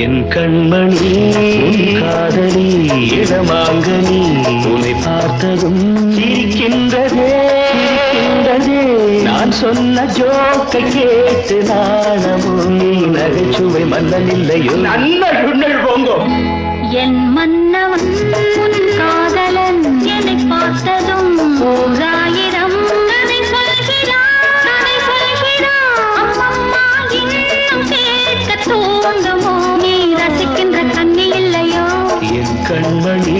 என் கண்மணி உன் காதலி இடமாங்கனி உன்னை பார்த்ததும் சிரிக்கின்றதே சிரிக்கின்றதே நான் சொன்ன ஜோக்கை கேட்டு நாணமும் நீ நகைச்சுவை மன்னன் இல்லையோ நல்ல சுண்ணல் போங்கோ என் மன்னவன் உன் காதலன் என்னை பார்த்ததும் ஓராயிரம் கதை சொல்கிறான் அம்மம்மா இன்னும் கேட்க தூண்டுமோ நீ ரசிக்கின்ற கண்ணி இல்லையோ என் கண்மணி